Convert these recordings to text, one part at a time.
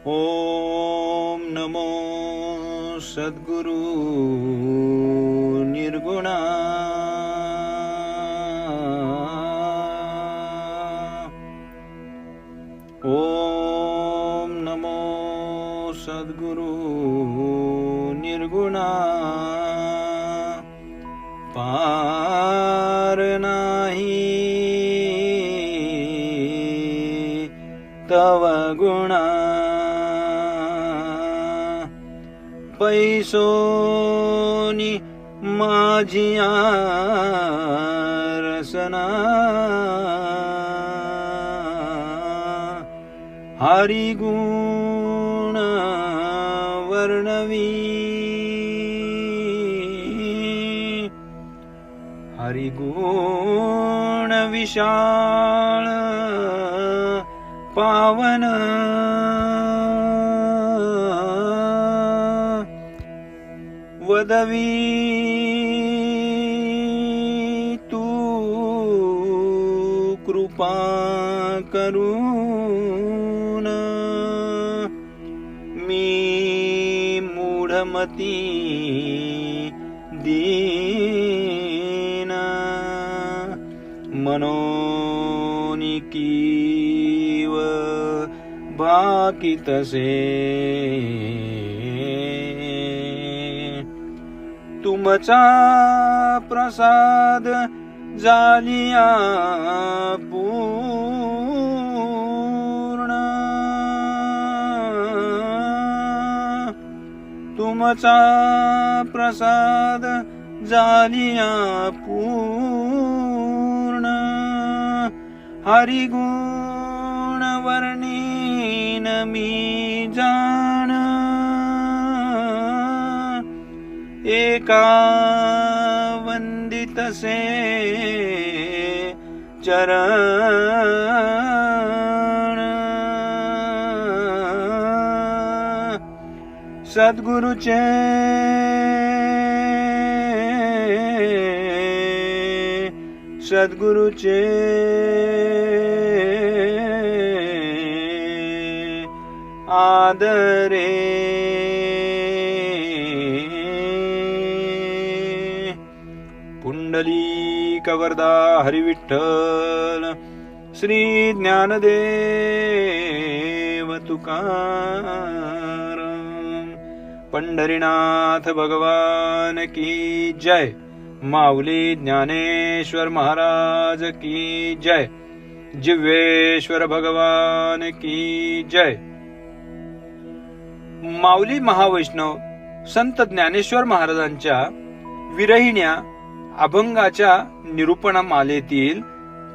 ओम नमो सद्गुरु निर्गुणा। ओम नमो सद्गुरु निर्गुणा। पार नाही तव गुणा, पैसोनी माझिया रसना। हरि गुण वर्णवी, हरि गुण विशाल पावन। वदवी तू कृपा करून, मी मूढमती दीन। मनोनी कीव भाकितसे, तुमचा प्रसाद जालिया पूर्ण। तुमचा प्रसाद जालिया पूर्ण। हरि गुण वर्णीन मी जाण, एका वंदितसे चरण। सद्गुरुचे सद्गुरुचे आदरे। पुंडलिक वरदा हरी विठ्ठल, श्री ज्ञानदेव तुकाराम। पंढरीनाथ भगवान की जय। माऊली ज्ञानेश्वर महाराज की जय। जिव्हेश्वर भगवान की जय। माऊली महावैष्णव संत ज्ञानेश्वर महाराजांच्या विरहिण्या अभंगाच्या निरूपणमालेतील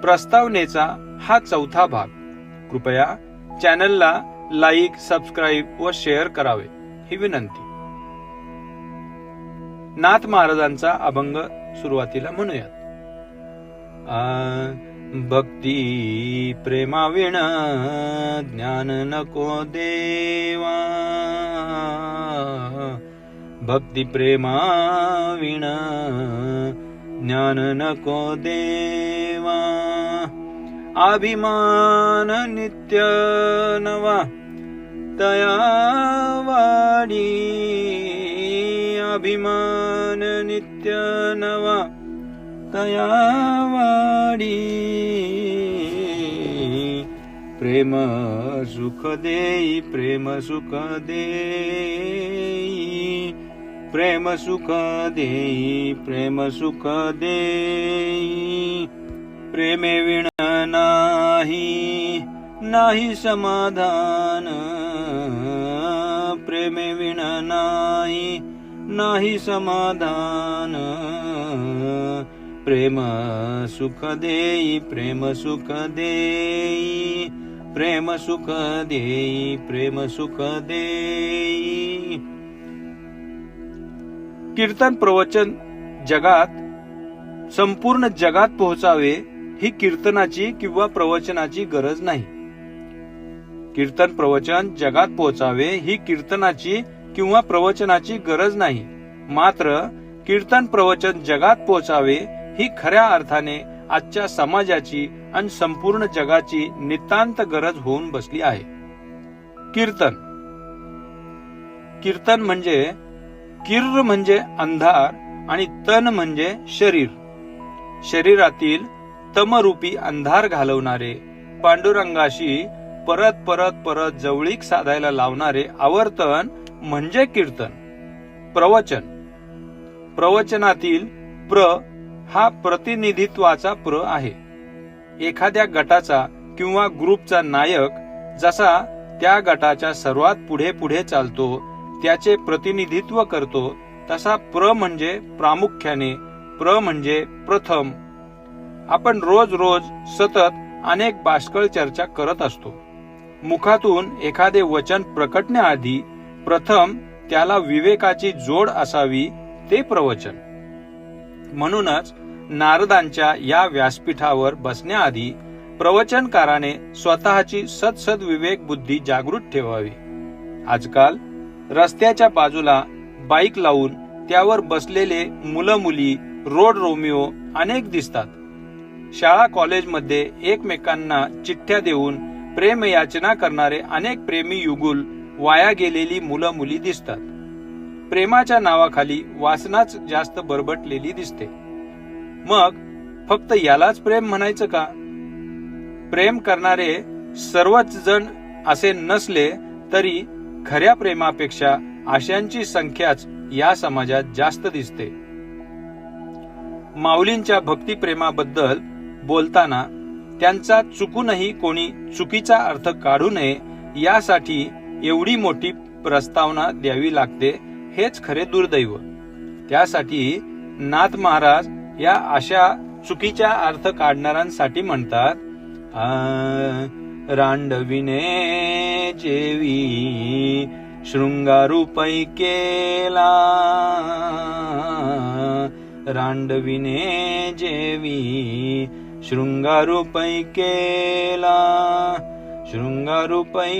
प्रस्तावनेचा हा चौथा भाग. कृपया चॅनलला लाईक, सबस्क्राईब व शेअर करावे ही विनंती. नाथ महाराजांचा अभंग सुरुवातीला म्हणूयात. भक्ती प्रेमाविण ज्ञान नको देवा, भक्ती प्रेमाविण ज्ञान नको देवा. अभिमान नित्य नवा तया वाडी, अभिमान नित्य नवा तया वाडी. प्रेम सुख देई, प्रेम सुख देई, प्रेम सुख देई, प्रेम सुख देई. प्रेमे विण नाही नाही समाधान, प्रेमे विण नाही नाही समाधान. प्रेम सुख देई, प्रेम सुख देई, प्रेम सुख देई, प्रेम सुख देई. कीर्तन प्रवचन जगात, संपूर्ण जगात पोहोचावे ही कीर्तनाची किंवा प्रवचनाची गरज नाही. कीर्तन प्रवचन जगात पोहोचावे ही कीर्तनाची किंवा प्रवचनाची गरज नाही. मात्र कीर्तन प्रवचन जगात पोहोचावे ही खऱ्या अर्थाने आजच्या समाजाची आणि संपूर्ण जगाची नितांत गरज होऊन बसली आहे. कीर्तन कीर्तन म्हणजे किर्र म्हणजे अंधार आणि तन म्हणजे शरीर. शरीरातील तमरूपी अंधार घालवणारे, पांडुरंगाशी परत परत परत जवळीक साधायला लावणारे आवर्तन म्हणजे कीर्तन. प्रवचन. प्रवचनातील प्र हा प्रतिनिधित्वाचा प्र आहे. एखाद्या गटाचा किंवा ग्रुपचा नायक जसा त्या गटाच्या सर्वात पुढे पुढे चालतो, त्याचे प्रतिनिधित्व करतो, तसा प्र म्हणजे प्रामुख्याने, प्र म्हणजे प्रथम. आपण रोज रोज सतत अनेक बाष्कळ चर्चा करत असतो. मुखातून एखादे वचन प्रकटण्याआधी प्रथम त्याला विवेकाची जोड असावी, ते प्रवचन. म्हणूनच नारदांच्या या व्यासपीठावर बसण्याआधी प्रवचनकाराने स्वतःची सदसद विवेक बुद्धी जागृत ठेवावी. आजकाल रस्त्याच्या बाजूला बाईक लावून त्यावर बसलेले मुलं मुली, रोड रोमिओ अनेक दिसतात. शाळा कॉलेजमध्ये एकमेकांना चिठ्ठ्या देऊन प्रेम याचना करणारे अनेक प्रेमी युगुल, वाया गेलेली मुलं मुली दिसतात. प्रेमाच्या नावाखाली वासनाच जास्त बरबटलेली दिसते. मग फक्त यालाच प्रेम म्हणायचं का? प्रेम करणारे सर्वच जण असे नसले तरी खऱ्या प्रेमापेक्षा आशांची संख्याच या समाजात जास्त दिसते. माऊलींच्या भक्तिप्रेमाबद्दल बोलताना त्यांचा चुकूनही कोणी चुकीचा अर्थ काढू नये यासाठी एवढी मोठी प्रस्तावना द्यावी लागते, हेच खरे दुर्दैव. त्यासाठी नाथ महाराज या अशा चुकीच्या अर्थ काढणाऱ्यांसाठी म्हणतात, रांडविने जेवी शृंगारूपै केला, रांडविने जेवी शृंगारूपै केला, शृंगारूपै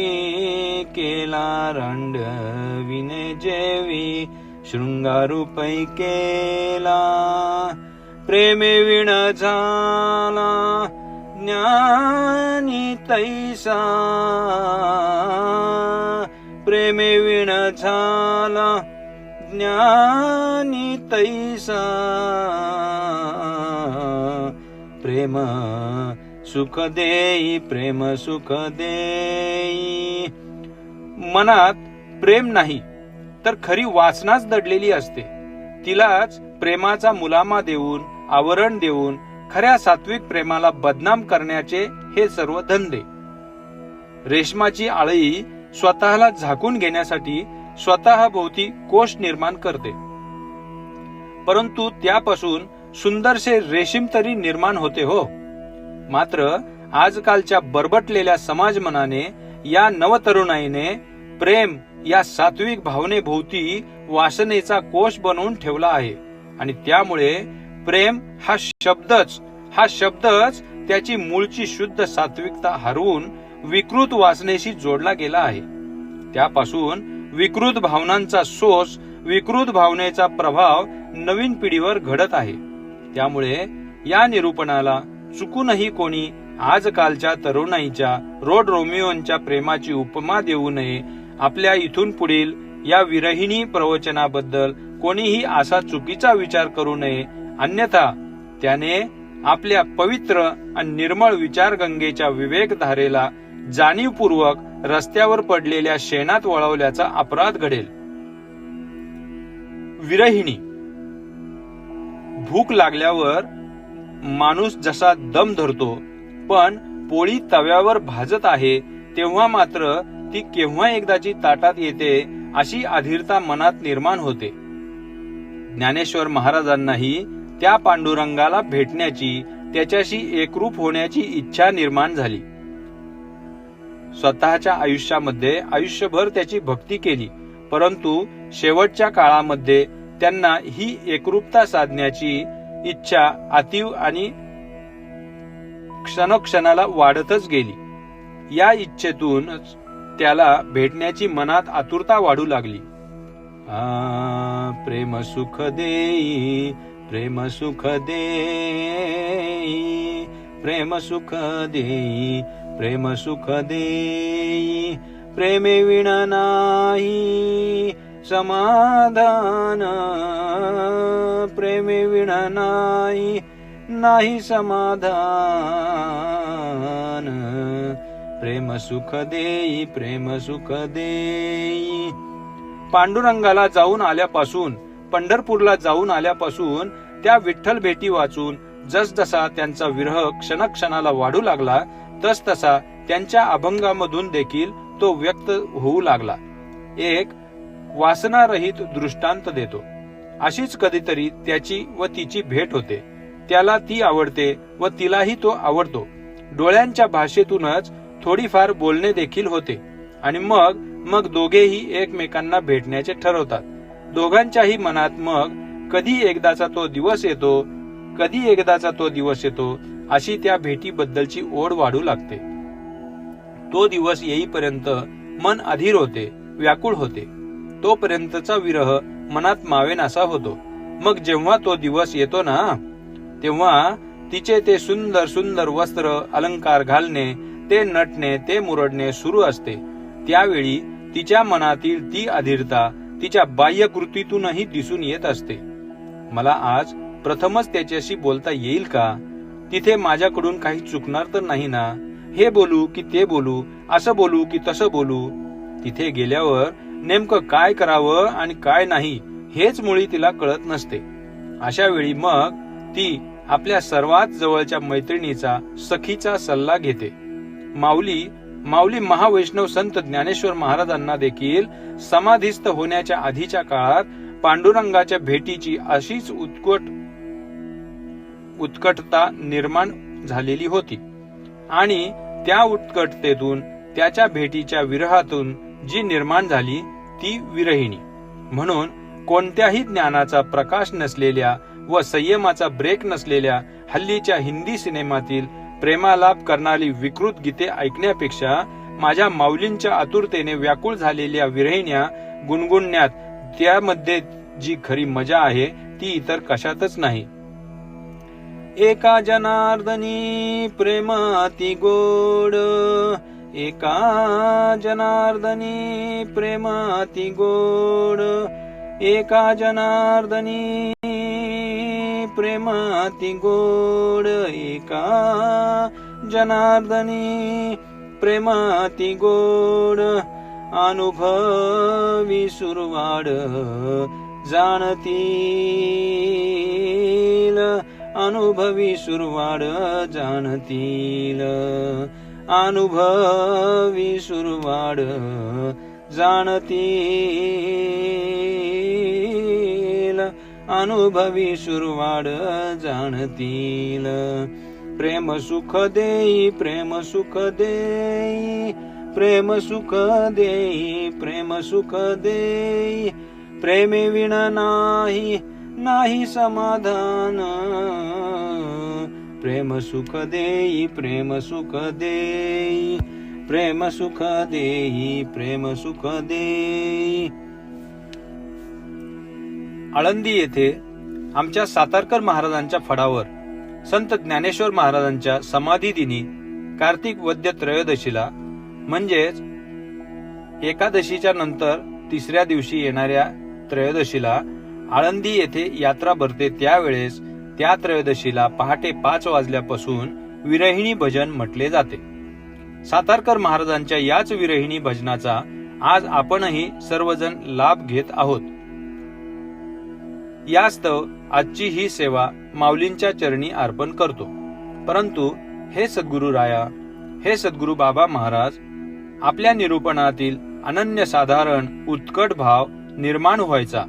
केला, रांडविने जेवी शृंगारूपै केला. प्रेमे विण झाला ज्ञानी तैसा, प्रेमे विण झाला ज्ञानी तैसा, प्रेम सुख देई, प्रेम सुख देई. मनात प्रेम नाही तर खरी वासनाच दडलेली असते. तिलाच प्रेमाचा मुलामा देऊन, आवरण देऊन खऱ्या सात्विक प्रेमाला बदनाम करण्याचे हे सर्व धंदे. रेशमाची आळी स्वतःला झाकून घेण्यासाठी स्वतः भोवती कोश निर्माण करते, परंतु त्यापासून सुंदरसे रेशीम तरी निर्माण होते हो. मात्र आजकालच्या बरबटलेल्या समाजमनाने, या नवतरुणाईने प्रेम या सात्विक भावनेभोवती वासनेचा कोश बनवून ठेवला आहे आणि त्यामुळे प्रेम हा शब्दच त्याची मूळची शुद्ध सात्विकता हरवून विकृत वासनेशी जोडला गेला आहे. त्यापासून विकृत भावनांचा सोस, विकृत भावनेचा प्रभाव नवीन पिढीवर घडत आहे. त्यामुळे या निरूपणाला चुकूनही कोणी आजकालच्या तरुणाईच्या, रोड रोमिओंच्या प्रेमाची उपमा देऊ नये. आपल्या इथून पुढील या विरहिणी प्रवचनाबद्दल कोणीही असा चुकीचा विचार करू नये, अन्यथा त्याने आपल्या पवित्र आणि निर्मळ विचारगंगेच्या विवेकधारेला जाणीवपूर्वक रस्त्यावर पडलेल्या शेणात वळवल्याचा अपराध घडेल. विरहिणी. भूक लागल्यावर माणूस जसा दम धरतो, पण पोळी तव्यावर भाजत आहे तेव्हा मात्र ती केव्हा एकदाची ताटात येते अशी अधीरता मनात निर्माण होते. ज्ञानेश्वर महाराजांनाही त्या पांडुरंगाला भेटण्याची, त्याच्याशी एकरूप होण्याची इच्छा निर्माण झाली. स्वतःच्या आयुष्यामध्ये आयुष्यभर त्याची भक्ती केली, परंतु शेवटच्या काळामध्ये त्यांना ही एकरूपता साधण्याची इच्छा अतीव आणि क्षणोक्षणाला वाढतच गेली. या इच्छेतूनच त्याला भेटण्याची मनात आतुरता वाढू लागली. प्रेम सुख देई, प्रेम सुख देई, प्रेम सुख देई, प्रेम सुख देई, प्रेमे विण नाही समाधान, प्रेमे विना नाही समाधान, प्रेम सुख देई, प्रेम सुख देई. पांडुरंगाला जाऊन आल्यापासून, पंढरपूरला जाऊन आल्यापासून त्या विठ्ठल भेटी वाचून जसजसा त्यांचा विरह क्षणाक्षणाला वाढू लागला तसतसा त्यांच्या अभंगामधून देखील तो व्यक्त होऊ लागला. एक वासनारहित दृष्टांत देतो. अशीच कधीतरी त्याची व तिची भेट होते. त्याला ती आवडते व तिलाही तो आवडतो. डोळ्यांच्या भाषेतूनच थोडीफार बोलणे देखील होते आणि मग दोघेही एकमेकांना भेटण्याचे ठरवतात. दोघांच्याही मनात मग कधी एकदाचा तो दिवस येतो अशी त्या भेटीबद्दलची ओढ वाढू लागते. तो दिवस येईपर्यंत मन अधीर होते, व्याकुळ होते. तोपर्यंतचा विरह मनात मावेनासा होतो. मग जेव्हा तो दिवस येतो ना, तेव्हा तिचे ते सुंदर सुंदर वस्त्र अलंकार घालणे, ते नटणे, ते मुरडणे सुरू असते. त्यावेळी तिच्या मनातील ती अधीरता तिच्या बाह्य कृतीतूनही दिसून येत असते. मला आज प्रथमच त्याच्याशी बोलता येईल का? तिथे माझ्याकडून काही चुकणार तर नाही ना? हे बोलू की ते बोलू, असं बोलू की तसं बोलू? तिथे गेल्यावर नेमकं काय करावं आणि काय नाही हेच मुळी तिला कळत नसते. अशा वेळी मग ती आपल्या सर्वात जवळच्या मैत्रिणीचा, सखीचा सल्ला घेते. माऊली महावैष्णव संत ज्ञानेश्वर महाराजांना देखील समाधीस्थ होण्याच्या आधीच्या काळात पांडुरंगाच्या भेटीची अशीच उत्कटता निर्माण झालेली होती आणि त्या उत्कटतेतून, त्याच्या भेटीच्या विरहातून जी निर्माण झाली ती विरहिणी. म्हणून कोणत्याही ज्ञानाचा प्रकाश नसलेल्या व संयमाचा ब्रेक नसलेल्या हल्लीच्या हिंदी सिनेमातील प्रेमालाप करणारी विकृत गीते ऐकण्यापेक्षा माझ्या माऊलींच्या आतुरतेने व्याकुळ झालेल्या विरहिण्या गुणगुणण्यात, त्यामध्ये जी खरी मजा आहे ती इतर कशातच नाही. एका जनार्दनी प्रेम अति गोड, एका जनार्दनी प्रेम अति गोड, एका जनार्दनी प्रेम अति गोड, एका जनार्दनी प्रेम अति गोड, अनुभवी सुरवाड जाणतील, अनुभवी सुरवाड जाणतील, अनुभवी सुरवाड जाणतील, अनुभवी सुरवाड जाणतील. प्रेम सुख देई, प्रेम सुख देई, प्रेम सुख देई, प्रेम सुख देई, प्रेमे विना नाही समाधान, प्रेम सुख देई, प्रेम सुख देई, प्रेम सुख देई, प्रेम सुख देई. आळंदी येथे आमच्या सातारकर महाराजांच्या फडावर संत ज्ञानेश्वर महाराजांच्या समाधी दिनी कार्तिक वद्य त्रयोदशीला म्हणजेच एकादशीच्या नंतर तिसऱ्या दिवशी येणाऱ्या त्रयोदशीला आळंदी येथे यात्रा भरते. त्यावेळेस त्या त्रयोदशीला पहाटे 5 वाजल्यापासून विरहिणी भजन म्हटले जाते. सातारकर महाराजांच्या याच विरहिणी भजनाचा आज आपणही सर्वजण लाभ घेत आहोत. यास्तव आजची ही सेवा माऊलींच्या चरणी अर्पण करतो. परंतु हे सद्गुरु राया, हे सद्गुरु बाबा महाराज, आपल्या निरूपणातील अनन्यसाधारण उत्कट भाव निर्माण व्हायचा,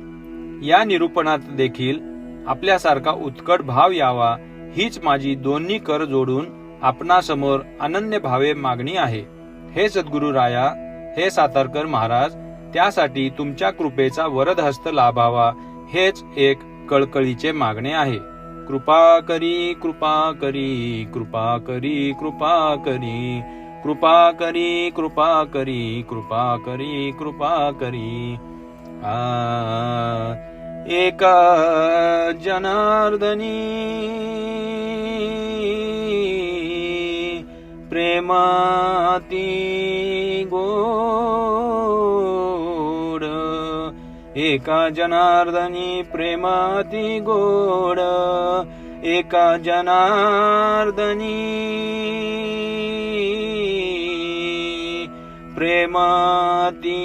या निरूपणात देखील आपल्यासारखा उत्कट भाव यावा हीच माझी दोन्ही कर जोडून आपणासमोर अनन्य भावे मागणी आहे. हे सद्गुरु राया, हे सातारकर महाराज, त्यासाठी तुमच्या कृपेचा वरदहस्त लाभावा हेच एक कळकळीचे मागणे आहे. कृपा करी, कृपा करी, कृपा करी, कृपा करी, कृपा करी, कृपा करी, कृपा करी, कृपा करी. एका जनार्दनी प्रेमाती गोड, एका जनार्दनी प्रेम अति गोड, एका जनार्दनी प्रेम अति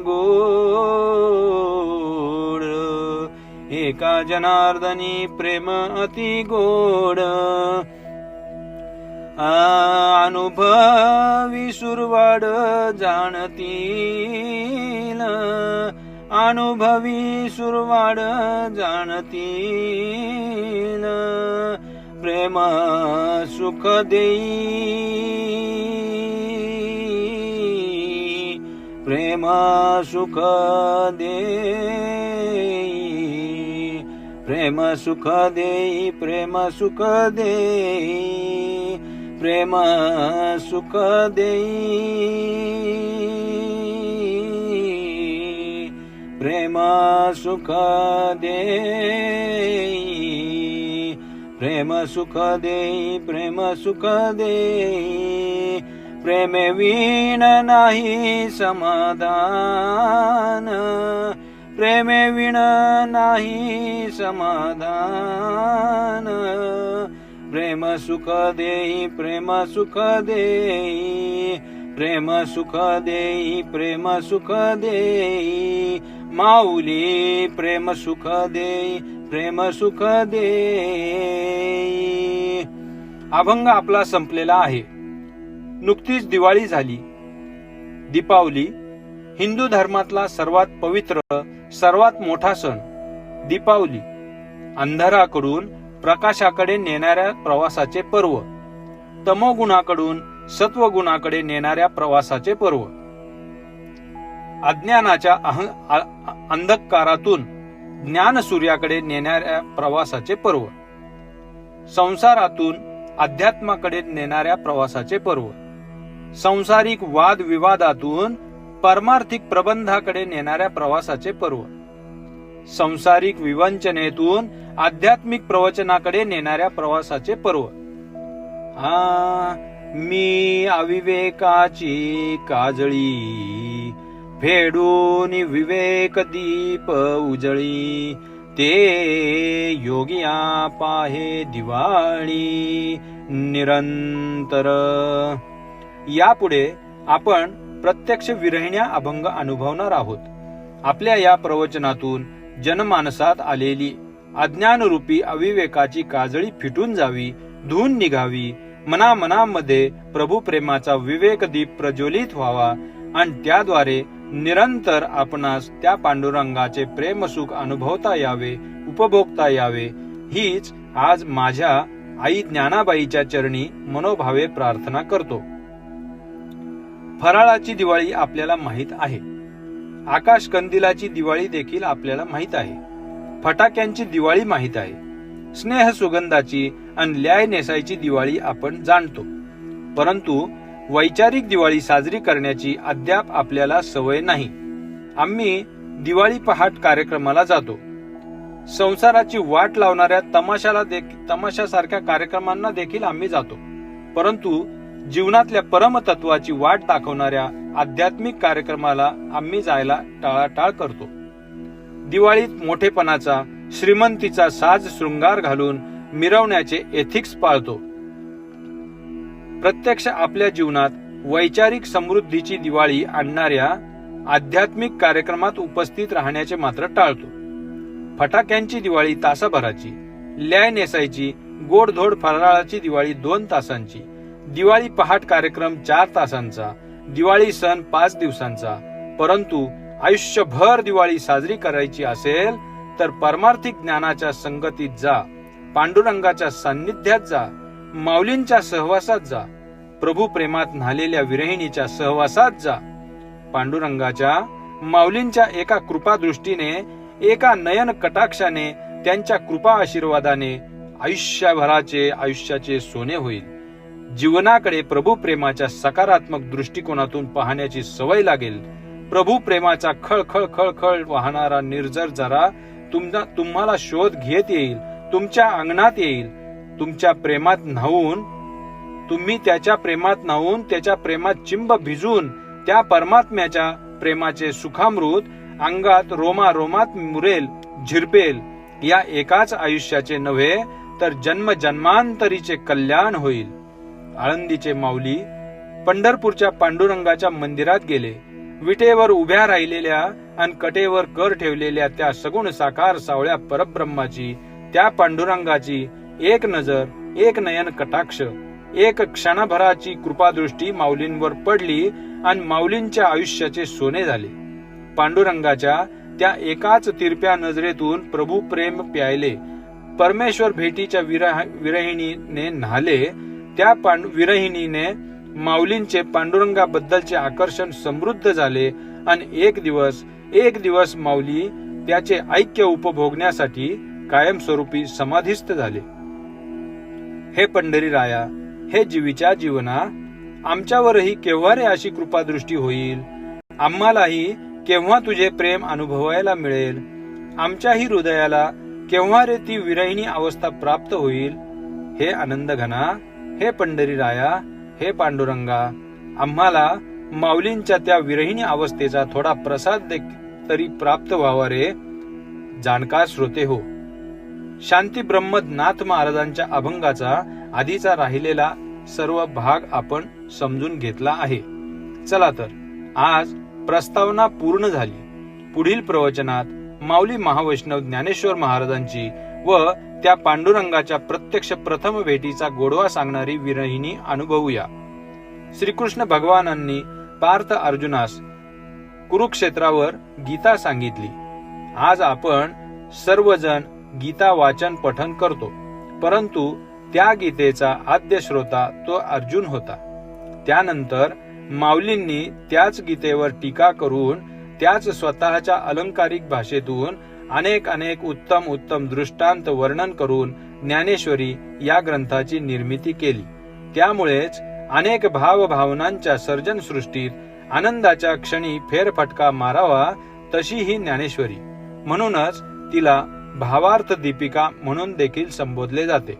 गोड, एका जनार्दनी प्रेम अति गोड. अनुभवी सुरवाड जाणतील, अनुभवी सुरवाड जाणतील, प्रेम सुख देई, प्रेम सुख देई, प्रेम सुख देई, प्रेम सुख देई, प्रेम सुख देई, प्रेम सुख देई, प्रेम सुख देई, प्रेम सुख देई. प्रेमे विण नाही समाधान, प्रेमे विण नाही समाधान, प्रेम सुख देई, प्रेम सुख देई, प्रेम सुख देई, प्रेम सुख देई. माऊली प्रेम सुख देई, प्रेम सुख देई. अभंग आपला संपलेला आहे. नुकतीच दिवाळी झाली. दीपावली हिंदू धर्मातला सर्वात पवित्र, सर्वात मोठा सण. दीपावली अंधाराकडून प्रकाशाकडे नेणाऱ्या प्रवासाचे पर्व, तमोगुणाकडून सत्वगुणाकडे नेणाऱ्या प्रवासाचे पर्व, अज्ञानाच्या अंधकारातून ज्ञान सूर्याकडे नेणाऱ्या प्रवासाचे पर्व, संसारातून अध्यात्माकडे नेणाऱ्या प्रवासाचे पर्व, संसारिक वाद विवादातून परमार्थिक प्रबंधाकडे नेणाऱ्या प्रवासाचे पर्व, संसारिक विवंचनेतून आध्यात्मिक प्रवचनाकडे नेणाऱ्या प्रवासाचे पर्व. मी अविवेकाची काजळी, फेडून विवेक दीप उजळी, ते योगिया पाहे दिवाळी निरंतर. यापुढे आपण प्रत्यक्ष विरहिण्या अभंग अनुभवणार आहोत. आपल्या या प्रवचनातून जनमानसात आलेली अज्ञानरूपी अविवेकाची काजळी फिटून जावी, धुवून निघावी, मनामनामध्ये प्रभू प्रेमाचा विवेक दीप प्रज्वलित व्हावा आणि त्याद्वारे निरंतर आपणास त्या पांडुरंगाचे प्रेमसुख अनुभवता यावे, उपभोगता यावे, हीच आज माझ्या आई ज्ञानाबाईच्या चरणी मनोभावे प्रार्थना करतो. फराळाची दिवाळी आपल्याला माहित आहे. आकाश कंदिलाची दिवाळी देखील आपल्याला माहित आहे. फटाक्यांची दिवाळी माहित आहे. स्नेह सुगंधाची आणि ल्याय नेसायची दिवाळी आपण जाणतो. परंतु वैचारिक दिवाळी साजरी करण्याची अद्याप आपल्याला सवय नाही. आम्ही दिवाळी पहाट कार्यक्रमाला जातो. संसाराची वाट लावणाऱ्या तमाशासारख्या कार्यक्रमांना देखील आम्ही जातो. परंतु जीवनातल्या परमतत्वाची वाट दाखवणाऱ्या आध्यात्मिक कार्यक्रमाला आम्ही जायला टाळाटाळ करतो. दिवाळीत मोठेपणाचा, श्रीमंतीचा साज शृंगार घालून मिरवण्याचे एथिक्स पाळतो. प्रत्यक्ष आपल्या जीवनात वैचारिक समृद्धीची दिवाळी आणणाऱ्या आध्यात्मिक कार्यक्रमात उपस्थित राहण्याचे मात्र टाळतो. फटाक्यांची दिवाळी तासाभराची, ल्याय नेसायची, गोडधोड फराळाची दिवाळी 2 तासांची, दिवाळी पहाट कार्यक्रम 4 तासांचा, दिवाळी सण 5 दिवसांचा. परंतु आयुष्यभर दिवाळी साजरी करायची असेल तर परमार्थिक ज्ञानाच्या संगतीत जा, पांडुरंगाच्या सान्निध्यात जा, माऊलींच्या सहवासात जा, प्रभू प्रेमात न्हालेल्या विरहिणीच्या सहवासात जा. पांडुरंगाच्या, माऊलींच्या एका कृपा दृष्टीने, एका नयन कटाक्षाने, त्यांच्या कृपा आशीर्वादाने आयुष्याचे सोने होईल. जीवनाकडे प्रभू प्रेमाच्या सकारात्मक दृष्टिकोनातून पाहण्याची सवय लागेल. प्रभू प्रेमाचा खळखळ खळखळ वाहणारा निर्झर झरा तुम्हाला शोध घेत येईल, तुमच्या अंगणात येईल. तुमच्या प्रेमात न्हावून, तुम्ही त्याच्या प्रेमात न्हावून, त्याच्या प्रेमात चिंब भिजून त्या परमात्म्याच्या प्रेमाचे सुखामृत अंगात रोमारोमात मुरेल झिरपेल, या एकाच आयुष्याचे नव्हे तर जन्म जन्मांतरीचे कल्याण होईल. आळंदीचे माऊली पंढरपूरच्या पांडुरंगाच्या मंदिरात गेले. विटेवर उभ्या राहिलेल्या आणि कटेवर कर ठेवलेल्या त्या सगुण साकार सावळ्या परब्रह्माची, त्या पांडुरंगाची एक नजर, एक नयन कटाक्ष, एक क्षणभराची कृपादृष्टी माऊलींवर पडली आणि माऊलींच्या आयुष्याचे सोने झाले. पांडुरंगाच्या त्या एकाच तिरप्या नजरेतून प्रभू प्रेम प्यायले. परमेश्वर भेटीच्या विरहिणीने न्हाले. त्या विरहिणीने माऊलींचे पांडुरंगाबद्दलचे आकर्षण समृद्ध झाले आणि एक दिवस माऊली त्याचे ऐक्य उपभोगण्यासाठी कायमस्वरूपी समाधिस्थ झाले. हे पंढरीराया, हे जीवीच्या जीवना, आमच्यावरही केव्हा रे अशी कृपादृष्टी होईल? आम्हालाही केव्हा तुझे प्रेम अनुभवायला मिळेल? आमच्याही हृदयाला केव्हा रे ती विरहिणी अवस्था प्राप्त होईल? हे आनंदघना, हे पंढरीराया, हे पांडुरंगा, आम्हाला माऊलींच्या त्या विरहिणी अवस्थेचा थोडा प्रसाद तरी प्राप्त व्हावा रे. जाणकार श्रोते हो, शांती ब्रह्मनाथ महाराजांच्या अभंगाचा आधीचा राहिलेला सर्व भाग आपण समजून घेतला आहे. चला तर आज प्रस्तावना पूर्ण झाली. पुढील प्रवचनात माऊली महावैष्णव ज्ञानेश्वर महाराजांची व त्या पांडुरंगाच्या प्रत्यक्ष प्रथम भेटीचा गोडवा सांगणारी विरहिणी अनुभवूया. श्रीकृष्ण भगवानांनी पार्थ अर्जुनास कुरुक्षेत्रावर गीता सांगितली. आज आपण सर्वजण गीता वाचन पठन करतो, परंतु त्या गीतेचा आद्य श्रोता तो अर्जुन होता. त्यानंतर माऊलींनी त्याच गीतेवर टीका करून त्याच स्वतःच्या अलंकारिक भाषेतून अनेक उत्तम दृष्टांत वर्णन करून ज्ञानेश्वरी या ग्रंथाची निर्मिती केली. त्यामुळेच अनेक भावभावनांच्या सर्जन सृष्टीत आनंदाच्या क्षणी फेरफटका मारावा तशी ही ज्ञानेश्वरी. म्हणूनच तिला भावार्थ दीपिका म्हणून देखील संबोधले जाते.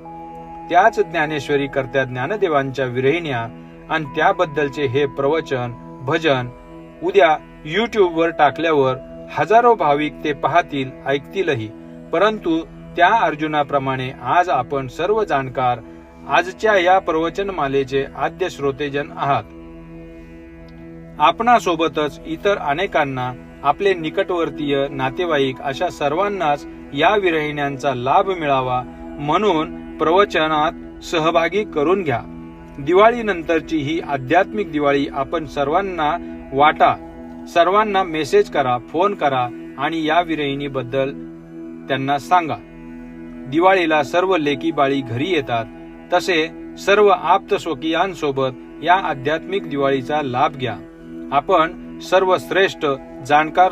त्याच ज्ञानेश्वरी करत्या ज्ञानदेवांच्या विरहिण्या आणि त्याबद्दलचे हे प्रवचन भजन उद्या युट्यूबवर टाकल्यावर हजारो भाविक ते पाहतील, ऐकतीलही. परंतु त्या अर्जुनाप्रमाणे आज आपण सर्व जाणकार आजच्या या प्रवचनमालेचे आद्य श्रोतेजन आहात. आपणासोबतच इतर अनेकांना, आपले निकटवर्तीय, नातेवाईक अशा सर्वांनाच या विरहिण्यांचा लाभ मिळावा म्हणून प्रवचनात सहभागी करून घ्या. दिवाळीनंतरची ही आध्यात्मिक दिवाळी आपण सर्वांना वाटा. सर्वांना मेसेज करा, फोन करा आणि या विरहिणीबद्दल त्यांना सांगा. दिवाळीला सर्व लेकी बाळी घरी येतात, तसे सर्व आप्त स्वकीयांसोबत या आध्यात्मिक दिवाळीचा लाभ घ्या. आपण सर्व श्रेष्ठ जाणकार.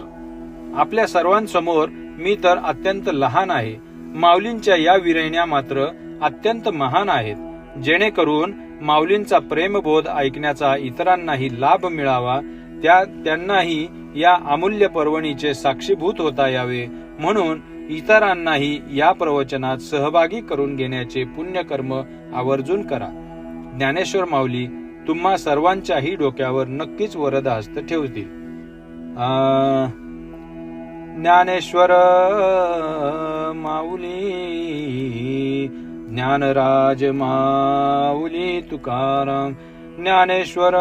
आपल्या सर्वांसमोर मी तर अत्यंत लहान आहे. माऊलींच्या या विरहिण्या मात्र अत्यंत महान आहेत. जेणेकरून माऊलींचा प्रेमबोध ऐकण्याचा इतरांनाही लाभ मिळावा, त्यांनाही या अमूल्य पर्वणीचे साक्षीभूत होता यावे म्हणून इतरांनाही या प्रवचनात सहभागी करून घेण्याचे पुण्यकर्म आवर्जून करा. ज्ञानेश्वर माऊली तुम्हा सर्वांच्याही डोक्यावर नक्कीच वरदहस्त ठेवतील. ज्ञानेश्वर माऊली, ज्ञानराज माऊली तुकाराम. ज्ञानेश्वर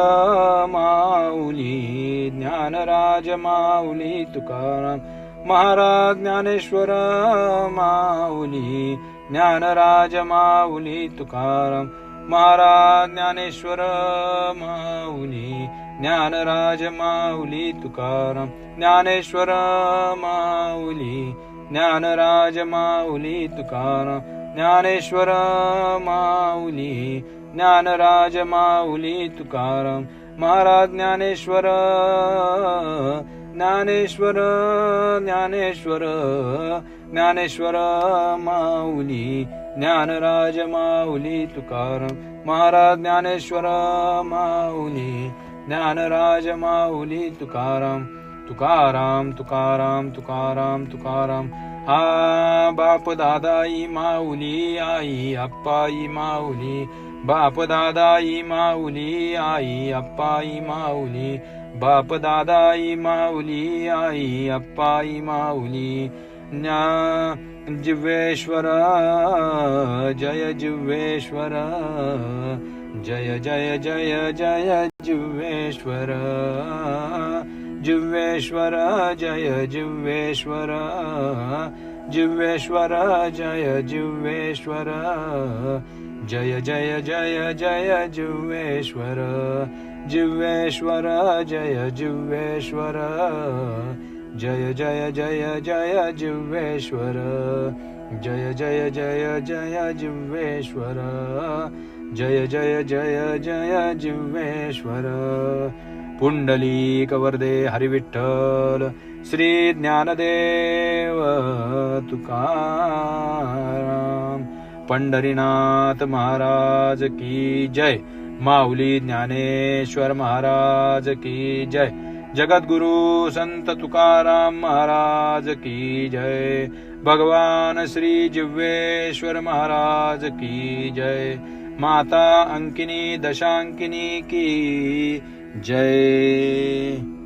माऊली, ज्ञानराज माऊली तुकाराम. महाराज ज्ञानेश्वर माऊली, ज्ञानराज माऊली तुकाराम. महाराज ज्ञानेश्वर माऊली, ज्ञानराज माऊली तुकाराम. ज्ञानेश्वर माऊली, ज्ञानराज माऊली तुकाराम. ज्ञानेश्वर माऊली, ज्ञानराज माऊली तुकाराम. महाराज ज्ञानेश्वर, ज्ञानेश्वर, ज्ञानेश्वर, ज्ञानेश्वर माऊली, ज्ञानराज माऊली तुकाराम. महाराज ज्ञानेश्वर माऊली, ज्ञानराज माऊली तुकाराम. तुकाराम तुकाराम तुकाराम तुकाराम. बाप दादाई माऊली, आई अप्पाई माऊली. बाप दादाई माऊली, आई अप्पाई माऊली. बाप दादाई माऊली आई अप्पाई माऊली ज्ञा जिव्हेश्वर जय जिव्हेश्वर जय जय जय जय जिव्हेश्वर जिव्हेश्वर जय जिव्हेश्वर जिव्हेश्वर जय जिव्हेश्वर जय जय जय जय जिव्हेश्वर जिव्हेश्वर जय जिव्हेश्वर जय जय जय जय जिव्हेश्वर जय जय जय जय जिव्हेश्वर जय जय जय जय जिव्हेश्वर पुंडलीक वरदे हरिविठ्ठल श्री ज्ञानदेव तुकाराम पंढरीनाथ महाराज की जय माऊली ज्ञानेश्वर महाराज की जय जगद्गुरु संत तुकाराम महाराज की जय भगवान श्री जिव्हेश्वर महाराज की जय माता अंकिनी दशांकिनी की जय।